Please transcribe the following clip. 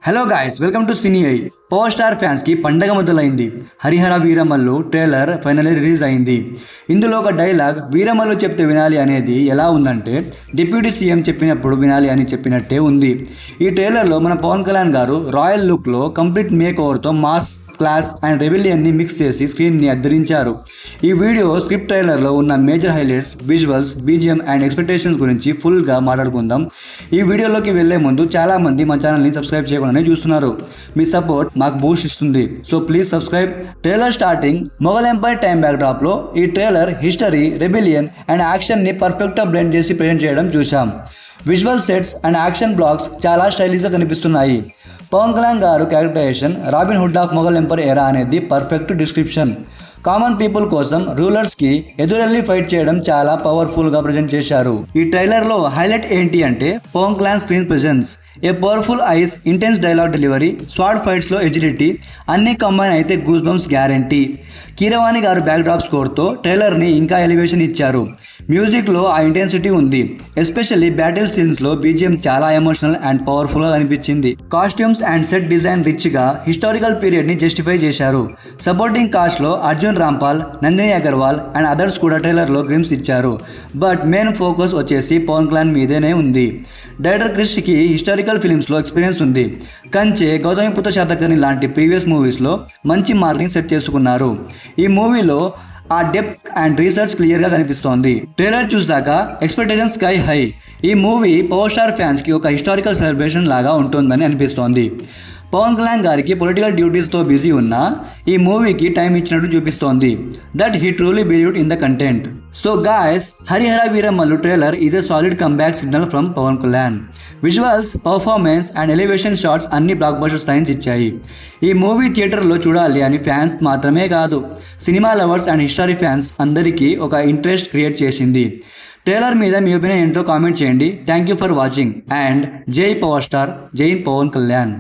Hello guys, welcome to cine I. Power star ఫ్యాన్స్కి పండగ మొదలైంది. Harihara Veeramallu trailer finally release అయింది. ఇందులో ఒక డైలాగ్ వీరమల్లు చెప్తే వినాలి అనేది ఎలా ఉందంటే డిప్యూటీ సీఎం చెప్పినప్పుడు వినాలి అని చెప్పినట్టే ఉంది. ఈ ట్రైలర్లో మన పవన్ కళ్యాణ్ గారు రాయల్ లుక్లో కంప్లీట్ మేక్ ఓవర్తో మాస్, క్లాస్ అండ్ రెబిలియన్ని మిక్స్ చేసి స్క్రీన్ని అద్దరించారు. ఈ వీడియో స్క్రిప్ట్ ట్రైలర్లో ఉన్న major highlights, visuals, BGM and expectations గురించి ఫుల్గా మాట్లాడుకుందాం. ఈ వీడియోలోకి వెళ్లే ముందు చాలామంది మా ఛానల్ని సబ్స్క్రైబ్ చేయకుండానే చూస్తున్నారు. మీ సపోర్ట్ మాకు బూస్ట్ ఇస్తుంది, so please subscribe. Trailer starting Mughal empire time బ్యాక్డ్రాప్లో ఈ ట్రైలర్ హిస్టరీ, రెబిలియన్ అండ్ యాక్షన్ని పర్ఫెక్ట్గా బ్లెండ్ చేసి ప్రజెంట్ చేయడం చూసాం. Visual sets and action blocks చాలా స్టైలిష్గా కనిపిస్తున్నాయి. పవన్ కళ్యాణ్ గారు characterisation Robin Hood of Mughal empire era అనేది పర్ఫెక్ట్ డిస్క్రిప్షన్. కామన్ పీపుల్ కోసం రూలర్స్కి ఎదురెళ్ళి ఫైట్ చేయడం చాలా పవర్ఫుల్గా ప్రజెంట్ చేశారు. ఈ ట్రైలర్లో హైలైట్ ఏంటి అంటే Pawan Kalyan screen presence, a powerful eyes, intense dialogue delivery, sword ఫైట్స్లో ఎజిలిటీ అన్నీ కంబైన్ అయితే గూస్ బంప్స్ గ్యారంటీ. కీరవాణి గారు బ్యాక్డ్రాప్ స్కోర్తో ట్రైలర్ని ఇంకా ఎలివేషన్ ఇచ్చారు. మ్యూజిక్లో ఆ ఇంటెన్సిటీ ఉంది. ఎస్పెషల్లీ బ్యాటిల్ సీన్స్లో బీజిఎం చాలా ఎమోషనల్ అండ్ పవర్ఫుల్గా అనిపించింది. కాస్ట్యూమ్స్ అండ్ సెట్ డిజైన్ రిచ్గా హిస్టారికల్ పీరియడ్ని జస్టిఫై చేశారు. సపోర్టింగ్ కాస్ట్లో అర్జున్ రాంపాల్, నందిని అగర్వాల్ అండ్ అదర్స్ కూడా ట్రైలర్లో గ్లిమ్స్ ఇచ్చారు. బట్ మెయిన్ ఫోకస్ వచ్చేసి పవన్ కళ్యాణ్ మీదేనే ఉంది. డైరెక్టర్ క్రిష్కి హిస్టారికల్ ఫిలిమ్స్లో ఎక్స్పీరియన్స్ ఉంది. కంచె, గౌతమిపుత్ర శాతకర్ణి లాంటి ప్రీవియస్ మూవీస్లో మంచి మార్కింగ్ సెట్ చేసుకున్నారు. ఈ మూవీలో ఆ డెప్త్ అండ్ రీసెర్చ్ క్లియర్గా కనిపిస్తోంది. ట్రైలర్ చూసాక ఎక్స్పెక్టేషన్ స్కై హై. ఈ మూవీ పవర్ స్టార్ ఫ్యాన్స్కి ఒక హిస్టారికల్ సెలబ్రేషన్ లాగా ఉంటుందని అనిపిస్తోంది. పవన్ కళ్యాణ్ గారికి పొలిటికల్ డ్యూటీస్తో బిజీ ఉన్నా ఈ మూవీకి టైం ఇచ్చినట్టు చూపిస్తోంది. That he truly believed in the content. So guys, Harihara Veeramallu trailer is a solid comeback signal from Pawan Kalyan. Visuals, performance and elevation shots అన్ని బ్లాక్ బస్టర్ సైన్స్ ఇచ్చాయి. ఈ మూవీ థియేటర్లో చూడాలి అని ఫ్యాన్స్ మాత్రమే కాదు, cinema lovers and history fans అందరికీ ఒక ఇంట్రెస్ట్ క్రియేట్ చేసింది. ట్రైలర్ మీద మీ ఒపీనియన్ ఏంటో కామెంట్ చేయండి. Thank you for watching and జై పవర్ స్టార్, జై పవన్ కళ్యాణ్.